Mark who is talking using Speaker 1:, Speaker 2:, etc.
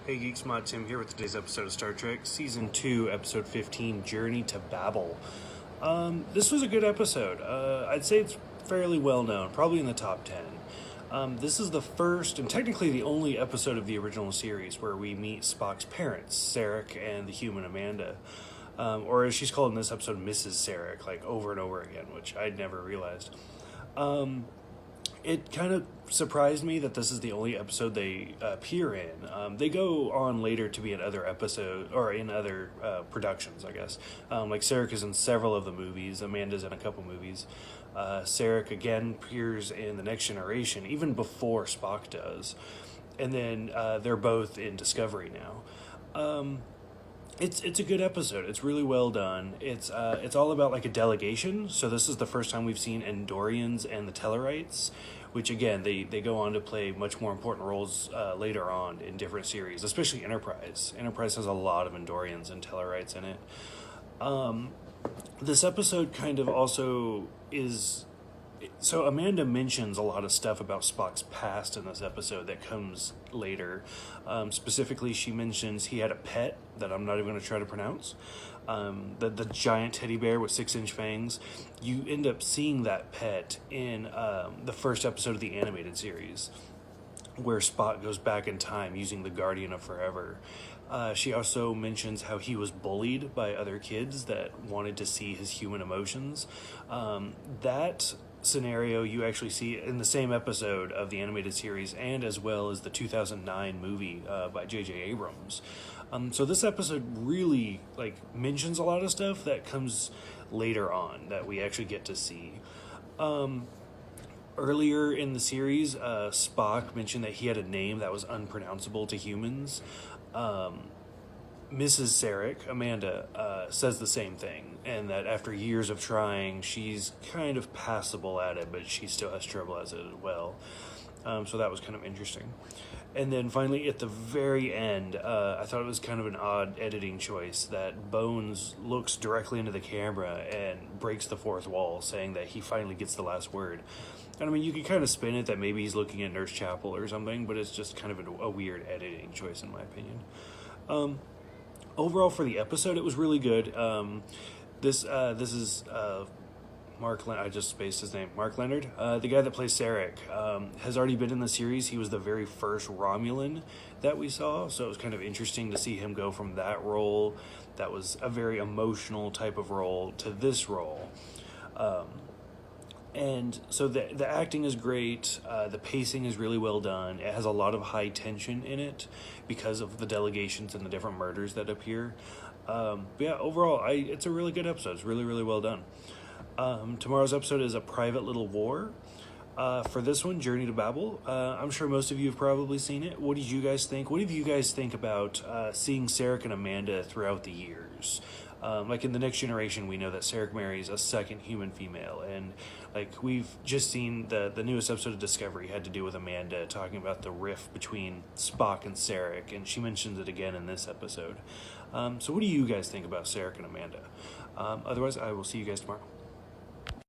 Speaker 1: Hey Geeks, Mod Tim here with today's episode of Star Trek Season 2, Episode 15, Journey to Babel. This was a good episode. I'd say it's fairly well known, probably in the top 10. This is the first, and technically the only episode of the original series where we meet Spock's parents, Sarek and the human Amanda. Or as she's called in this episode, Mrs. Sarek, like over and over again, which I'd never realized. It kind of surprised me that this is the only episode they appear in. They go on later to be in other episodes, or in other productions, I guess. Like Sarek is in several of the movies, Amanda's in a couple movies. Sarek again appears in The Next Generation, even before Spock does. And then they're both in Discovery now. It's a good episode. It's really well done. It's all about like a delegation. So this is the first time we've seen Andorians and the Tellarites, which again they go on to play much more important roles later on in different series, especially Enterprise. Enterprise has a lot of Andorians and Tellarites in it. This episode kind of also is. So Amanda mentions a lot of stuff about Spock's past in this episode that comes later. Specifically, she mentions he had a pet that I'm not even going to try to pronounce. The giant teddy bear with 6-inch fangs. You end up seeing that pet in the first episode of the animated series, where Spock goes back in time using the Guardian of Forever. She also mentions how he was bullied by other kids that wanted to see his human emotions. That scenario you actually see in the same episode of the animated series, and as well as the 2009 movie by J.J. Abrams. So this episode really mentions a lot of stuff that comes later on that we actually get to see. Earlier in the series, Spock mentioned that he had a name that was unpronounceable to humans. Mrs. Sarek, Amanda, says the same thing, and that after years of trying, she's kind of passable at it, but she still has trouble as it as well. So that was kind of interesting. And then finally, at the very end, I thought it was kind of an odd editing choice that Bones looks directly into the camera and breaks the fourth wall, saying that he finally gets the last word. And I mean, you could kind of spin it that maybe he's looking at Nurse Chapel or something, but it's just kind of a weird editing choice in my opinion. Overall, for the episode, it was really good. This is Mark. I just spaced his name. Mark Leonard, the guy that plays Sarek, has already been in the series. He was the very first Romulan that we saw, so it was kind of interesting to see him go from that role, that was a very emotional type of role, to this role. And so the acting is great. The pacing is really well done. It has a lot of high tension in it because of the delegations and the different murders that appear. But yeah, overall, it's a really good episode. It's really, really well done. Tomorrow's episode is A Private Little War. For this one, Journey to Babel, I'm sure most of you have probably seen it. What did you guys think? What do you guys think about seeing Sarek and Amanda throughout the years? Like in The Next Generation, we know that Sarek marries a second human female, and like we've just seen the newest episode of Discovery had to do with Amanda talking about the rift between Spock and Sarek, and she mentions it again in this episode. So what do you guys think about Sarek and Amanda? Otherwise, I will see you guys tomorrow.